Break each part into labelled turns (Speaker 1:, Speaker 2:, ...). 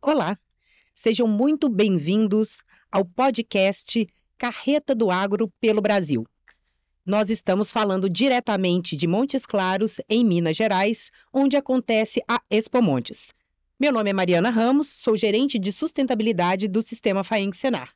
Speaker 1: Olá, sejam muito bem-vindos ao podcast Carreta do Agro pelo Brasil. Nós estamos falando diretamente de Montes Claros, em Minas Gerais, onde acontece a Expo Montes. Meu nome é Mariana Ramos, sou gerente de sustentabilidade do Sistema FAENG-Senar.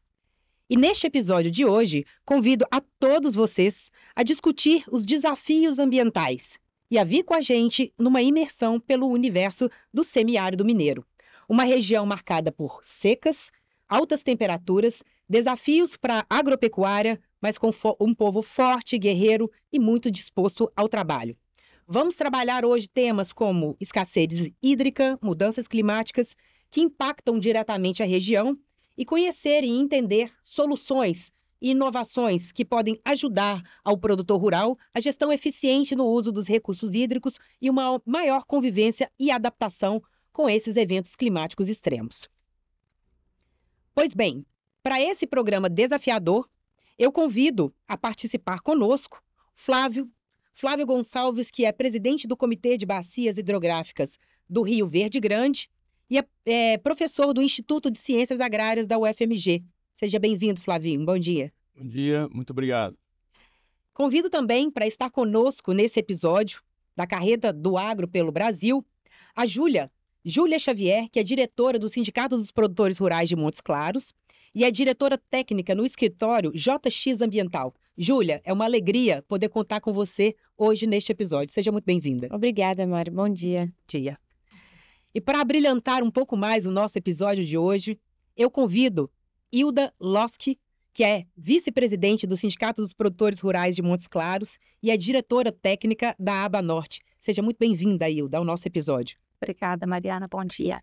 Speaker 1: E neste episódio de hoje, convido a todos vocês a discutir os desafios ambientais e a vir com a gente numa imersão pelo universo do semiárido mineiro. Uma região marcada por secas, altas temperaturas, desafios para a agropecuária, mas com um povo forte, guerreiro e muito disposto ao trabalho. Vamos trabalhar hoje temas como escassez hídrica, mudanças climáticas que impactam diretamente a região e conhecer e entender soluções e inovações que podem ajudar ao produtor rural a gestão eficiente no uso dos recursos hídricos e uma maior convivência e adaptação com esses eventos climáticos extremos. Pois bem, para esse programa desafiador, eu convido a participar conosco Flávio Gonçalves, que é presidente do Comitê de Bacias Hidrográficas do Rio Verde Grande e é professor do Instituto de Ciências Agrárias da UFMG. Seja bem-vindo, Flavinho. Bom dia.
Speaker 2: Bom dia, muito obrigado.
Speaker 1: Convido também para estar conosco nesse episódio da Carreta do Agro pelo Brasil, a Júlia Xavier, que é diretora do Sindicato dos Produtores Rurais de Montes Claros e é diretora técnica no escritório JX Ambiental. Júlia, é uma alegria poder contar com você hoje neste episódio. Seja muito bem-vinda.
Speaker 3: Obrigada, Mari. Bom dia.
Speaker 1: Dia. E para abrilhantar um pouco mais o nosso episódio de hoje, eu convido Hilda Loski, que é vice-presidente do Sindicato dos Produtores Rurais de Montes Claros e é diretora técnica da Aba Norte. Seja muito bem-vinda, Hilda, ao nosso episódio.
Speaker 3: Obrigada, Mariana. Bom dia.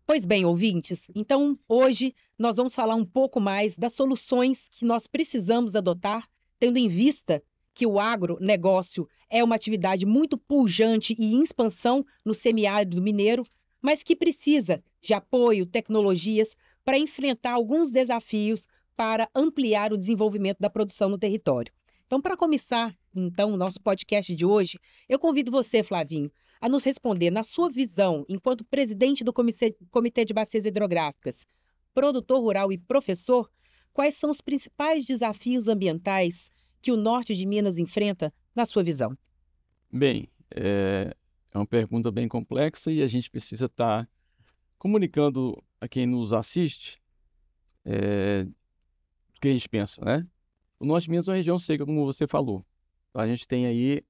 Speaker 1: Pois bem, ouvintes, então hoje nós vamos falar um pouco mais das soluções que nós precisamos adotar, tendo em vista que o agronegócio é uma atividade muito pujante e em expansão no semiárido mineiro, mas que precisa de apoio, tecnologias para enfrentar alguns desafios para ampliar o desenvolvimento da produção no território. Então, para começar, o nosso podcast de hoje, eu convido você, Flavinho, a nos responder, na sua visão, enquanto presidente do Comitê de Bacias Hidrográficas, produtor rural e professor, quais são os principais desafios ambientais que o norte de Minas enfrenta, na sua visão?
Speaker 2: Bem, é uma pergunta bem complexa e a gente precisa estar comunicando a quem nos assiste o que a gente pensa, né? O norte de Minas é uma região seca, como você falou. A gente tem aí,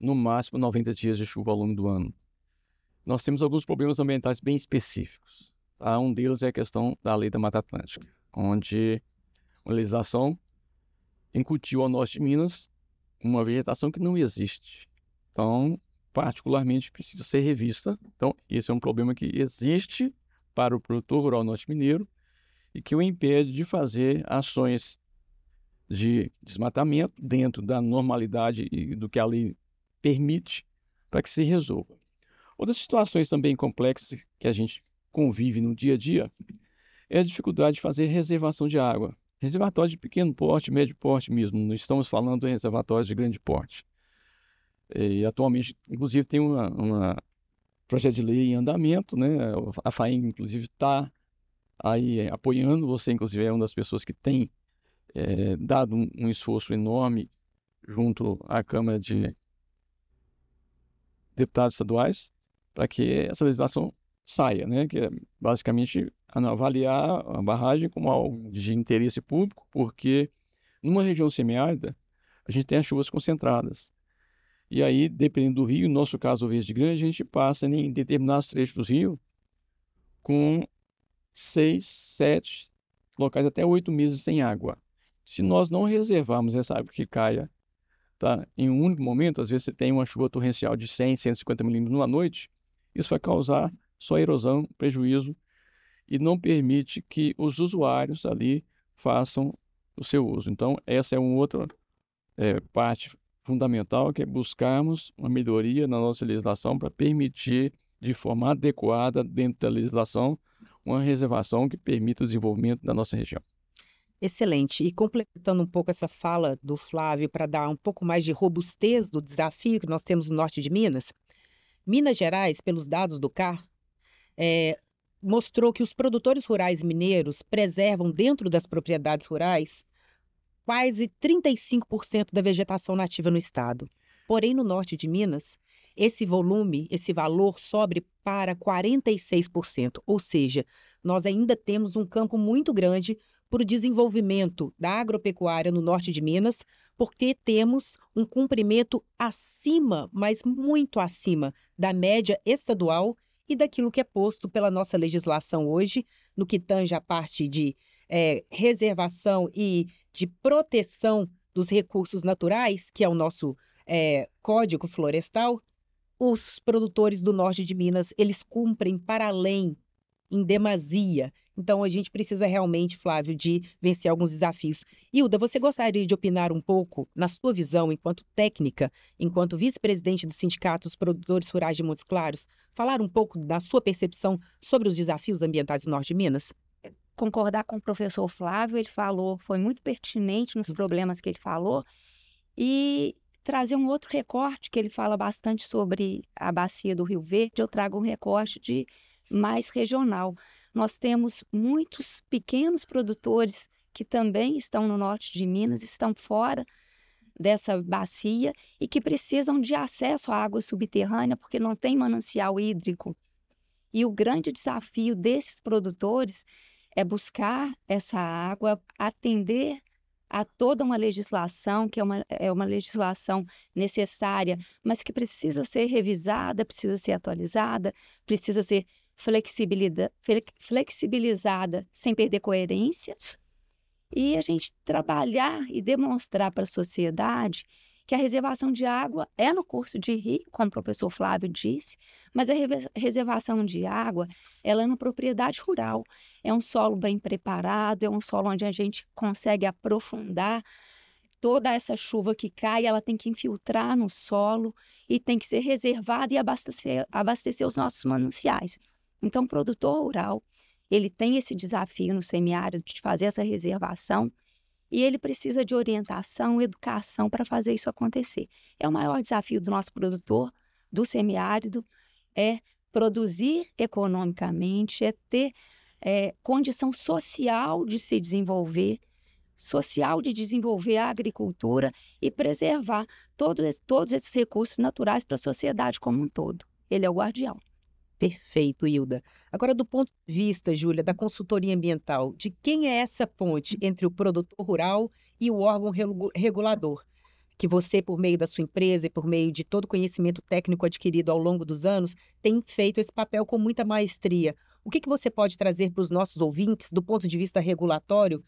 Speaker 2: no máximo, 90 dias de chuva ao longo do ano. Nós temos alguns problemas ambientais bem específicos. Tá? Um deles é a questão da Lei da Mata Atlântica, onde a legislação incutiu ao norte de Minas uma vegetação que não existe. Então, particularmente, precisa ser revista. Então, esse é um problema que existe para o produtor rural norte mineiro e que o impede de fazer ações de desmatamento dentro da normalidade e do que a lei permite para que se resolva. Outras situações também complexas que a gente convive no dia a dia é a dificuldade de fazer reservação de água. Reservatório de pequeno porte, médio porte mesmo, não estamos falando de reservatórios de grande porte. E atualmente, inclusive, tem uma projeto de lei em andamento, né? A FAENG, inclusive, está aí apoiando. Você, inclusive, é uma das pessoas que tem dado um esforço enorme junto à Câmara de Deputados Estaduais para que essa legislação saia, né? Que é basicamente avaliar a barragem como algo de interesse público, porque numa região semiárida a gente tem as chuvas concentradas. E aí, dependendo do rio, no nosso caso o Verde Grande, a gente passa em determinados trechos do rio com 6, 7 locais até 8 meses sem água. Se nós não reservarmos essa água que caia em um único momento, às vezes você tem uma chuva torrencial de 100, 150 milímetros numa noite, isso vai causar só erosão, prejuízo, e não permite que os usuários ali façam o seu uso. Então, essa é uma outra parte fundamental, que é buscarmos uma melhoria na nossa legislação para permitir, de forma adequada, dentro da legislação, uma reservação que permita o desenvolvimento da nossa região.
Speaker 1: Excelente. E complementando um pouco essa fala do Flávio para dar um pouco mais de robustez do desafio que nós temos no norte de Minas, Minas Gerais, pelos dados do CAR, eh, mostrou que os produtores rurais mineiros preservam dentro das propriedades rurais quase 35% da vegetação nativa no estado. Porém, no norte de Minas, esse volume, esse valor sobe para 46%, ou seja, nós ainda temos um campo muito grande para o desenvolvimento da agropecuária no norte de Minas, porque temos um cumprimento acima, mas muito acima, da média estadual e daquilo que é posto pela nossa legislação hoje, no que tange a parte de reservação e de proteção dos recursos naturais, que é o nosso Código Florestal. Os produtores do norte de Minas, eles cumprem para além, em demasia. Então, a gente precisa realmente, Flávio, de vencer alguns desafios. Hilda, você gostaria de opinar um pouco, na sua visão, enquanto técnica, enquanto vice-presidente do Sindicato dos Produtores Rurais de Montes Claros, falar um pouco da sua percepção sobre os desafios ambientais do norte de Minas?
Speaker 3: Concordar com o professor Flávio, ele falou, foi muito pertinente nos problemas que ele falou, e trazer um outro recorte, que ele fala bastante sobre a bacia do Rio Verde, eu trago um recorte de mais regional. Nós temos muitos pequenos produtores que também estão no norte de Minas, estão fora dessa bacia e que precisam de acesso à água subterrânea porque não tem manancial hídrico. E o grande desafio desses produtores é buscar essa água, atender a toda uma legislação, que é uma legislação necessária, mas que precisa ser revisada, precisa ser atualizada, precisa ser flexibilizada sem perder coerência, e a gente trabalhar e demonstrar para a sociedade que a reservação de água é no curso de rio, como o professor Flávio disse, mas a reservação de água, ela é na propriedade rural. É um solo bem preparado, é um solo onde a gente consegue aprofundar. Toda essa chuva que cai, ela tem que infiltrar no solo e tem que ser reservada e abastecer os nossos mananciais. Então, o produtor rural, ele tem esse desafio no semiárido de fazer essa reservação, e ele precisa de orientação, educação para fazer isso acontecer. É o maior desafio do nosso produtor, do semiárido, é produzir economicamente, é ter condição social de se desenvolver, social de desenvolver a agricultura e preservar todos esses recursos naturais para a sociedade como um todo. Ele é o guardião.
Speaker 1: Perfeito, Hilda. Agora, do ponto de vista, Júlia, da consultoria ambiental, de quem é essa ponte entre o produtor rural e o órgão regulador? Que você, por meio da sua empresa e por meio de todo o conhecimento técnico adquirido ao longo dos anos, tem feito esse papel com muita maestria. O que você pode trazer para os nossos ouvintes, do ponto de vista regulatório,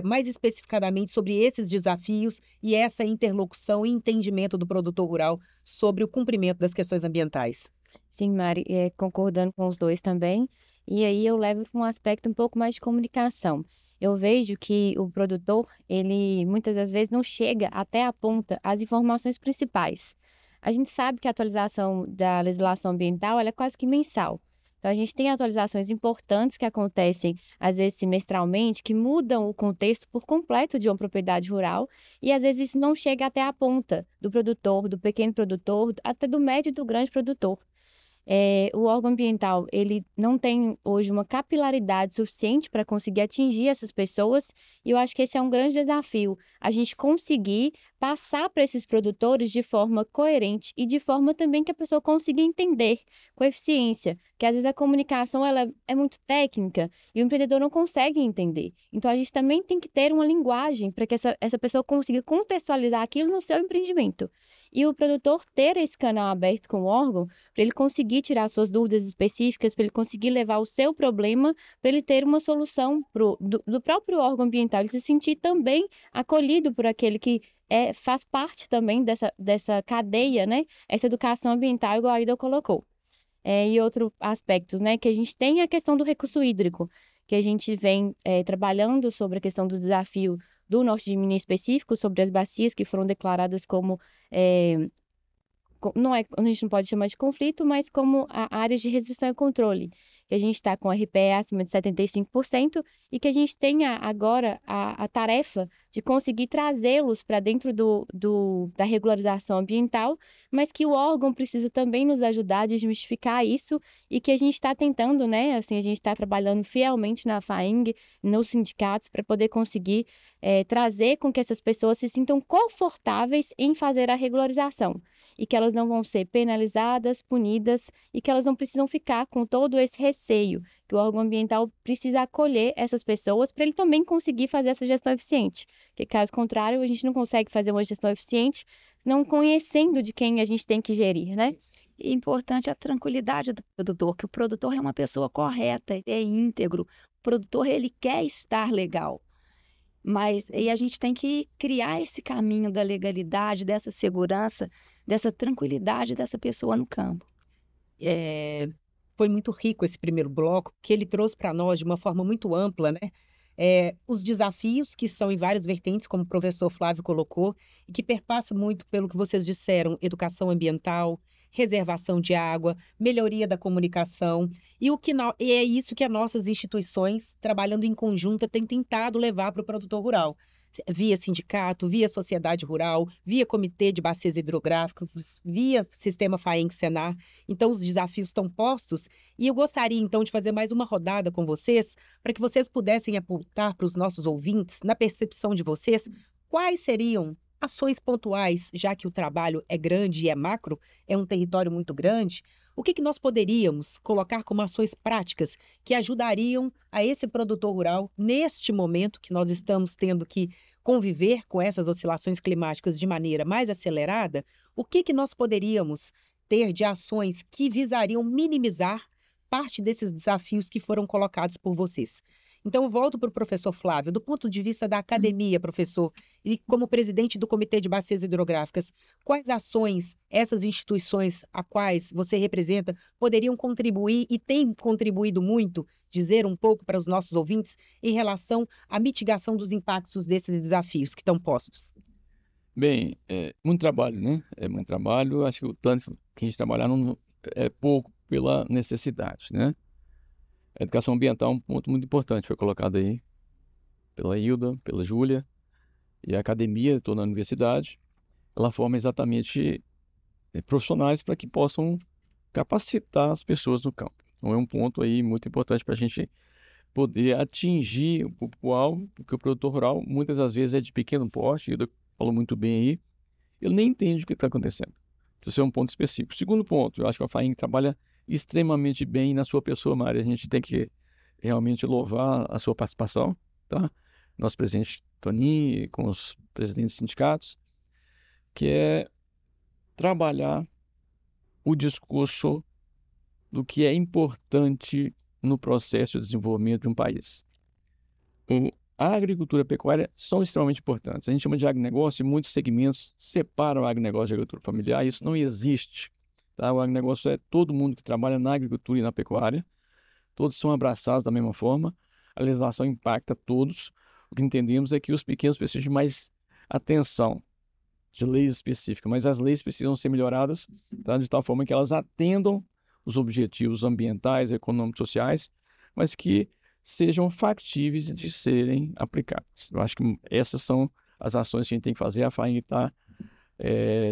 Speaker 1: mais especificadamente sobre esses desafios e essa interlocução e entendimento do produtor rural sobre o cumprimento das questões ambientais?
Speaker 4: Sim, Mari, concordando com os dois também. E aí eu levo para um aspecto um pouco mais de comunicação. Eu vejo que o produtor, ele muitas das vezes não chega até a ponta as informações principais. A gente sabe que a atualização da legislação ambiental ela é quase que mensal. Então, a gente tem atualizações importantes que acontecem, às vezes, semestralmente, que mudam o contexto por completo de uma propriedade rural, e às vezes isso não chega até a ponta do produtor, do pequeno produtor, até do médio e do grande produtor. O órgão ambiental, ele não tem hoje uma capilaridade suficiente para conseguir atingir essas pessoas, e eu acho que esse é um grande desafio, a gente conseguir passar para esses produtores de forma coerente e de forma também que a pessoa consiga entender com eficiência, que às vezes a comunicação ela é muito técnica e o empreendedor não consegue entender. Então, a gente também tem que ter uma linguagem para que essa pessoa consiga contextualizar aquilo no seu empreendimento. E o produtor ter esse canal aberto com o órgão, para ele conseguir tirar suas dúvidas específicas, para ele conseguir levar o seu problema, para ele ter uma solução do próprio órgão ambiental, ele se sentir também acolhido por aquele que faz parte também dessa cadeia, né? Essa educação ambiental, igual a Ida colocou. E outro aspecto, né? Que a gente tem a questão do recurso hídrico, que a gente vem trabalhando sobre a questão do desafio do norte de Minas específico, sobre as bacias que foram declaradas como, a gente não pode chamar de conflito, mas como áreas de restrição e controle, que a gente está com RPE acima de 75% e que a gente tenha agora a tarefa de conseguir trazê-los para dentro da regularização ambiental, mas que o órgão precisa também nos ajudar a desmistificar isso e que a gente está tentando, né? Assim, a gente está trabalhando fielmente na FAENG, nos sindicatos, para poder conseguir trazer com que essas pessoas se sintam confortáveis em fazer a regularização e que elas não vão ser penalizadas, punidas e que elas não precisam ficar com todo esse receio, que o órgão ambiental precisa acolher essas pessoas para ele também conseguir fazer essa gestão eficiente, porque caso contrário a gente não consegue fazer uma gestão eficiente não conhecendo de quem a gente tem que gerir, né?
Speaker 3: É importante a tranquilidade do produtor, que o produtor é uma pessoa correta, ele é íntegro, o produtor ele quer estar legal. Mas e a gente tem que criar esse caminho da legalidade, dessa segurança, dessa tranquilidade dessa pessoa no campo.
Speaker 1: Foi muito rico esse primeiro bloco, que ele trouxe para nós de uma forma muito ampla, né? Os desafios que são em várias vertentes, como o professor Flávio colocou, e que perpassa muito pelo que vocês disseram: educação ambiental, reservação de água, melhoria da comunicação, e é isso que as nossas instituições, trabalhando em conjunto, têm tentado levar para o produtor rural. Via sindicato, via sociedade rural, via comitê de bacias hidrográficas, via sistema FAENG-SENAR. Então, os desafios estão postos e eu gostaria, então, de fazer mais uma rodada com vocês para que vocês pudessem apontar para os nossos ouvintes, na percepção de vocês, quais seriam ações pontuais, já que o trabalho é grande e é macro, é um território muito grande. O que nós poderíamos colocar como ações práticas que ajudariam a esse produtor rural neste momento que nós estamos tendo que conviver com essas oscilações climáticas de maneira mais acelerada? O que nós poderíamos ter de ações que visariam minimizar parte desses desafios que foram colocados por vocês? Então, eu volto para o professor Flávio. Do ponto de vista da academia, professor, e como presidente do Comitê de Bacias Hidrográficas, quais ações essas instituições a quais você representa poderiam contribuir e têm contribuído muito, dizer um pouco para os nossos ouvintes, em relação à mitigação dos impactos desses desafios que estão postos?
Speaker 2: Bem, muito trabalho, né? É muito trabalho. Acho que o tanto que a gente trabalhar não é pouco pela necessidade, né? A educação ambiental é um ponto muito importante, foi colocado aí pela Hilda, pela Júlia, e a academia, estou na universidade, ela forma exatamente profissionais para que possam capacitar as pessoas no campo. Então é um ponto aí muito importante para a gente poder atingir o público-alvo, porque o produtor rural muitas das vezes é de pequeno porte, a Hilda falou muito bem aí, ele nem entende o que está acontecendo. Então, esse é um ponto específico. Segundo ponto, eu acho que a FAENG trabalha extremamente bem na sua pessoa, Mária. A gente tem que realmente louvar a sua participação, tá? Nosso presidente Toninho, com os presidentes dos sindicatos, que é trabalhar o discurso do que é importante no processo de desenvolvimento de um país. A agricultura e a pecuária são extremamente importantes. A gente chama de agronegócio e muitos segmentos separam o agronegócio da agricultura familiar. Isso não existe. Tá? O agronegócio é todo mundo que trabalha na agricultura e na pecuária. Todos são abraçados da mesma forma. A legislação impacta todos. O que entendemos é que os pequenos precisam de mais atenção, de leis específicas. Mas as leis precisam ser melhoradas, tá? De tal forma que elas atendam os objetivos ambientais, econômicos, sociais, mas que sejam factíveis de serem aplicadas. Eu acho que essas são as ações que a gente tem que fazer. A FAENG está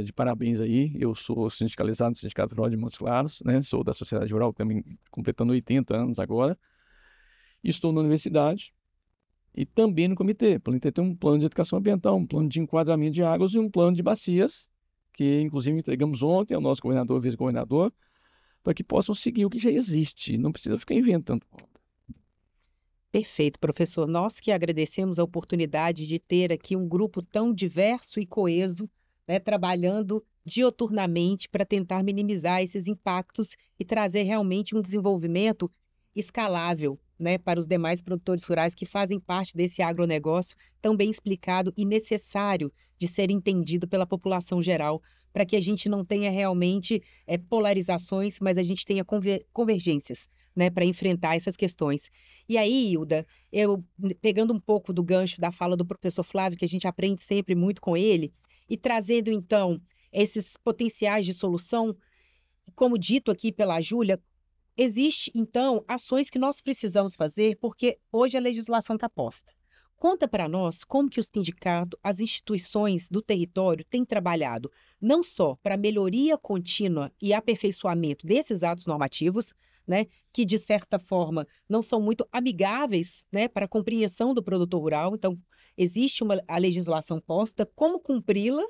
Speaker 2: de parabéns aí. Eu sou sindicalizado no Sindicato Rural de Montes Claros, né? Sou da Sociedade Rural, também completando 80 anos agora. Estou na universidade e também no comitê. O comitê tem um plano de educação ambiental, um plano de enquadramento de águas e um plano de bacias, que inclusive entregamos ontem ao nosso governador e vice-governador, para que possam seguir o que já existe. Não precisa ficar inventando.
Speaker 1: Perfeito, professor. Nós que agradecemos a oportunidade de ter aqui um grupo tão diverso e coeso, né, trabalhando dioturnamente para tentar minimizar esses impactos e trazer realmente um desenvolvimento escalável, né, para os demais produtores rurais que fazem parte desse agronegócio tão bem explicado e necessário de ser entendido pela população geral, para que a gente não tenha realmente polarizações, mas a gente tenha convergências, né, para enfrentar essas questões. E aí, Hilda, eu pegando um pouco do gancho da fala do professor Flávio, que a gente aprende sempre muito com ele, e trazendo então esses potenciais de solução, como dito aqui pela Júlia, Existe, então, ações que nós precisamos fazer porque hoje a legislação está posta. Conta para nós como que o sindicato, as instituições do território têm trabalhado não só para a melhoria contínua e aperfeiçoamento desses atos normativos, né, que de certa forma não são muito amigáveis, né, para a compreensão do produtor rural. Então, existe a legislação posta, como cumpri-la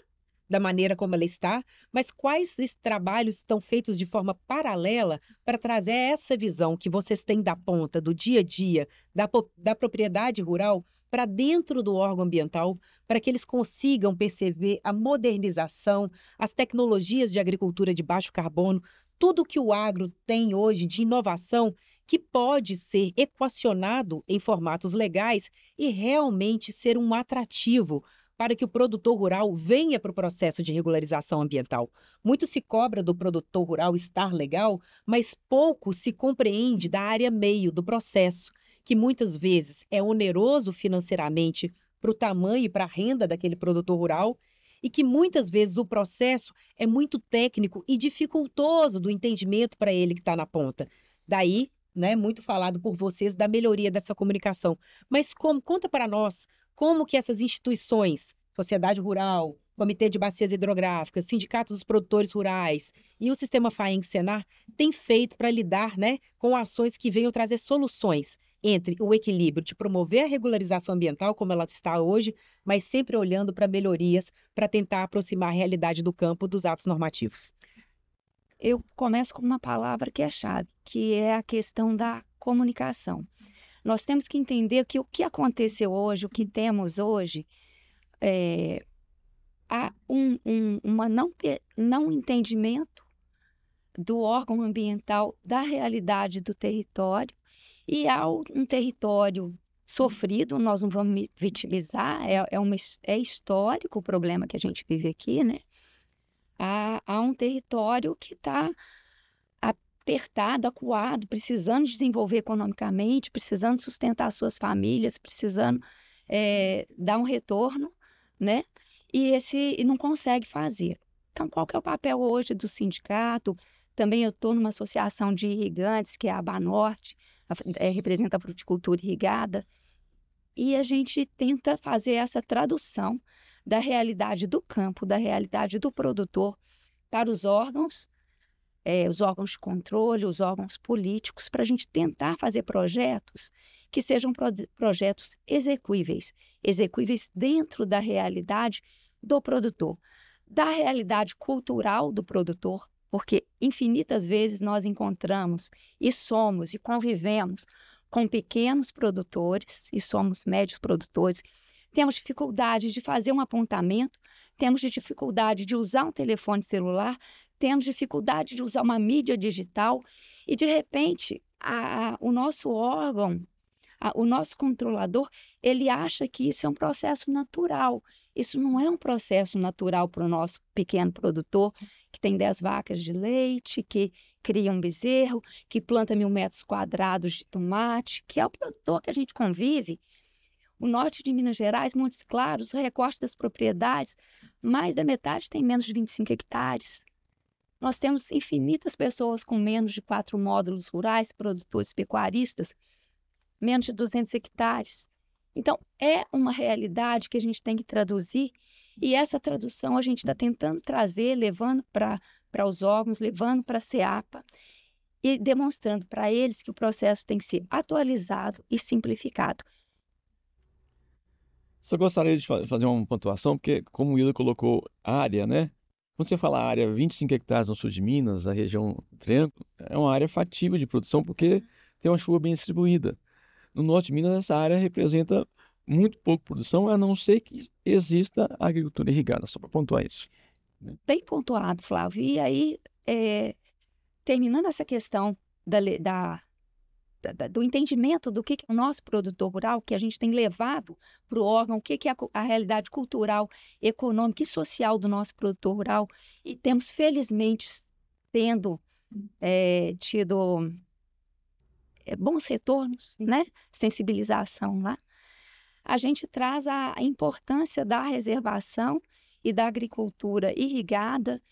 Speaker 1: da maneira como ela está, mas quais trabalhos estão feitos de forma paralela para trazer essa visão que vocês têm da ponta, do dia a dia, da propriedade rural, para dentro do órgão ambiental, para que eles consigam perceber a modernização, as tecnologias de agricultura de baixo carbono, tudo que o agro tem hoje de inovação que pode ser equacionado em formatos legais e realmente ser um atrativo para que o produtor rural venha para o processo de regularização ambiental. Muito se cobra do produtor rural estar legal, mas pouco se compreende da área meio do processo, que muitas vezes é oneroso financeiramente para o tamanho e para a renda daquele produtor rural, e que muitas vezes o processo é muito técnico e dificultoso do entendimento para ele que está na ponta. Daí, né, muito falado por vocês da melhoria dessa comunicação. Mas conta para nós como que essas instituições, Sociedade Rural, Comitê de Bacias Hidrográficas, Sindicato dos Produtores Rurais e o Sistema FAENG-SENAR têm feito para lidar, né, com ações que venham trazer soluções entre o equilíbrio de promover a regularização ambiental, como ela está hoje, mas sempre olhando para melhorias para tentar aproximar a realidade do campo dos atos normativos.
Speaker 3: Eu começo com uma palavra que é chave, que é a questão da comunicação. Nós temos que entender que o que aconteceu hoje, o que temos hoje, há uma não entendimento do órgão ambiental da realidade do território, e há um território sofrido, nós não vamos vitimizar, é histórico o problema que a gente vive aqui, né? Há um território que está apertado, acuado, precisando desenvolver economicamente, precisando sustentar suas famílias, precisando dar um retorno, né? E não consegue fazer. Então, qual que é o papel hoje do sindicato? Também eu estou numa associação de irrigantes, que é a Banorte, representa a fruticultura irrigada, e a gente tenta fazer essa tradução da realidade do campo, da realidade do produtor, para os órgãos de controle, os órgãos políticos, para a gente tentar fazer projetos que sejam projetos execuíveis dentro da realidade do produtor, da realidade cultural do produtor, porque infinitas vezes nós encontramos e somos e convivemos com pequenos produtores e somos médios produtores. Temos dificuldade de fazer um apontamento, temos dificuldade de usar um telefone celular, temos dificuldade de usar uma mídia digital e, de repente, o nosso órgão, o nosso controlador, ele acha que isso é um processo natural. Isso não é um processo natural para o nosso pequeno produtor, que tem 10 vacas de leite, que cria um bezerro, que planta 1.000 metros quadrados de tomate, que é o produtor que a gente convive. O norte de Minas Gerais, Montes Claros, o recorte das propriedades, mais da metade tem menos de 25 hectares. Nós temos infinitas pessoas com menos de 4 módulos rurais, produtores pecuaristas, menos de 200 hectares. Então, é uma realidade que a gente tem que traduzir, e essa tradução a gente está tentando trazer, levando para os órgãos, levando para a SEAPA, e demonstrando para eles que o processo tem que ser atualizado e simplificado.
Speaker 2: Só gostaria de fazer uma pontuação, porque como o Ida colocou área, né? Quando você fala área 25 hectares no sul de Minas, a região Triângulo, é uma área factível de produção porque tem uma chuva bem distribuída. No norte de Minas, essa área representa muito pouco produção, a não ser que exista agricultura irrigada, só para pontuar isso.
Speaker 3: Bem pontuado, Flávio. E aí, terminando essa questão do entendimento do que é o nosso produtor rural, que a gente tem levado para o órgão, o que é a realidade cultural, econômica e social do nosso produtor rural, e temos, felizmente, tido bons retornos, né? Sensibilização lá. A gente traz a importância da reservação e da agricultura irrigada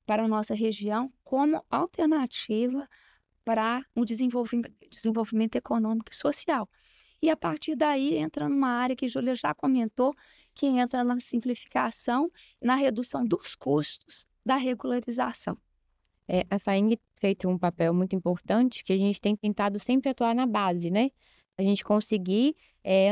Speaker 3: para a nossa região como alternativa para um desenvolvimento econômico e social. E a partir daí entra numa área que a Júlia já comentou, que entra na simplificação, na redução dos custos da regularização.
Speaker 4: A FAENG feito um papel muito importante, que a gente tem tentado sempre atuar na base, né? A gente conseguir,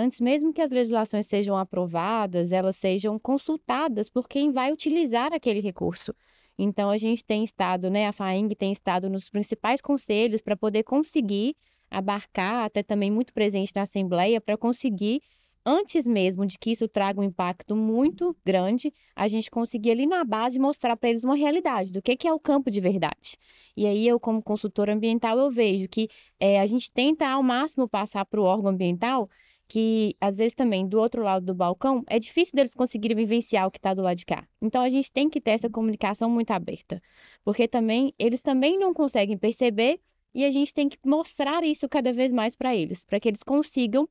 Speaker 4: antes mesmo que as legislações sejam aprovadas, elas sejam consultadas por quem vai utilizar aquele recurso. Então, a gente tem estado, né, a FAENG tem estado nos principais conselhos para poder conseguir abarcar, até também muito presente na Assembleia, para conseguir, antes mesmo de que isso traga um impacto muito grande, a gente conseguir ali na base mostrar para eles uma realidade do que é o campo de verdade. E aí eu, como consultora ambiental, eu vejo que a gente tenta ao máximo passar para o órgão ambiental que, às vezes também, do outro lado do balcão, é difícil deles conseguirem vivenciar o que está do lado de cá. Então, a gente tem que ter essa comunicação muito aberta, porque também eles também não conseguem perceber e a gente tem que mostrar isso cada vez mais para eles, para que eles consigam,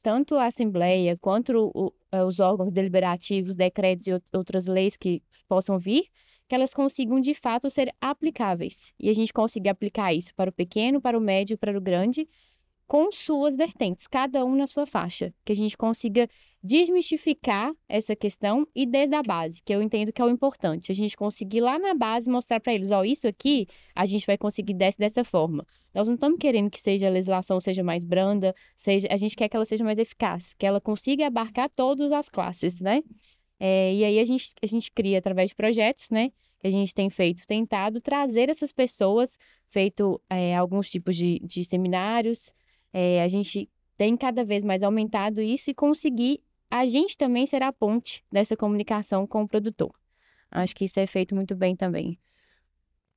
Speaker 4: tanto a Assembleia quanto os órgãos deliberativos, decretos e outras leis que possam vir, que elas consigam de fato ser aplicáveis. E a gente consiga aplicar isso para o pequeno, para o médio e para o grande, com suas vertentes, cada um na sua faixa, que a gente consiga desmistificar essa questão e desde a base, que eu entendo que é o importante, a gente conseguir lá na base mostrar para eles, isso aqui a gente vai conseguir dessa forma. Nós não estamos querendo que a legislação seja mais branda, a gente quer que ela seja mais eficaz, que ela consiga abarcar todas as classes, né? E aí a gente cria através de projetos, né? Que a gente tem tentado trazer essas pessoas, feito alguns tipos de seminários. A gente tem cada vez mais aumentado isso e conseguir a gente também ser a ponte dessa comunicação com o produtor. Acho que isso é feito muito bem também.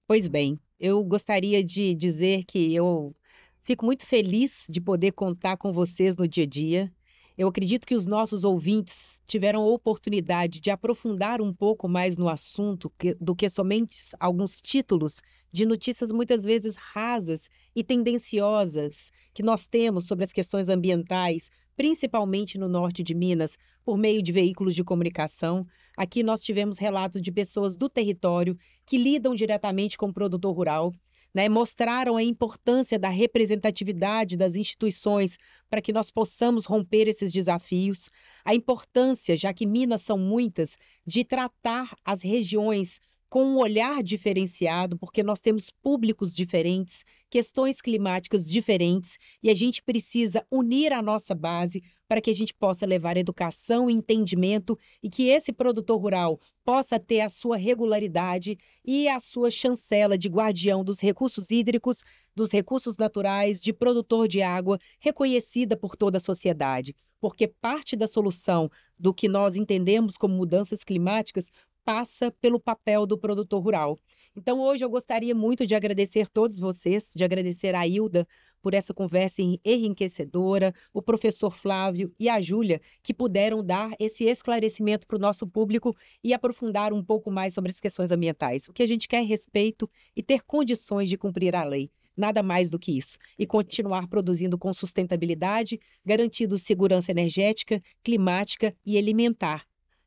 Speaker 1: Pois bem, eu gostaria de dizer que eu fico muito feliz de poder contar com vocês no dia a dia. Eu acredito que os nossos ouvintes tiveram a oportunidade de aprofundar um pouco mais no assunto do que somente alguns títulos de notícias muitas vezes rasas e tendenciosas que nós temos sobre as questões ambientais, principalmente no norte de Minas, por meio de veículos de comunicação. Aqui nós tivemos relatos de pessoas do território que lidam diretamente com o produtor rural, né, mostraram a importância da representatividade das instituições para que nós possamos romper esses desafios, a importância, já que Minas são muitas, de tratar as regiões com um olhar diferenciado, porque nós temos públicos diferentes, questões climáticas diferentes, e a gente precisa unir a nossa base para que a gente possa levar educação e entendimento e que esse produtor rural possa ter a sua regularidade e a sua chancela de guardião dos recursos hídricos, dos recursos naturais, de produtor de água, reconhecida por toda a sociedade. Porque parte da solução do que nós entendemos como mudanças climáticas passa pelo papel do produtor rural. Então, hoje eu gostaria muito de agradecer todos vocês, de agradecer a Hilda por essa conversa enriquecedora, o professor Flávio e a Júlia, que puderam dar esse esclarecimento para o nosso público e aprofundar um pouco mais sobre as questões ambientais. O que a gente quer é respeito e ter condições de cumprir a lei. Nada mais do que isso. E continuar produzindo com sustentabilidade, garantindo segurança energética, climática e alimentar.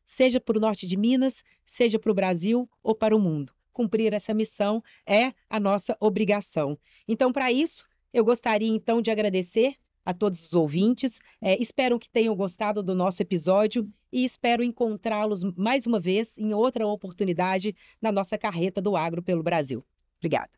Speaker 1: Seja para o norte de Minas, seja para o Brasil ou para o mundo. Cumprir essa missão é a nossa obrigação. Então, para isso, eu gostaria então de agradecer a todos os ouvintes. Espero que tenham gostado do nosso episódio e espero encontrá-los mais uma vez em outra oportunidade na nossa carreta do agro pelo Brasil. Obrigada.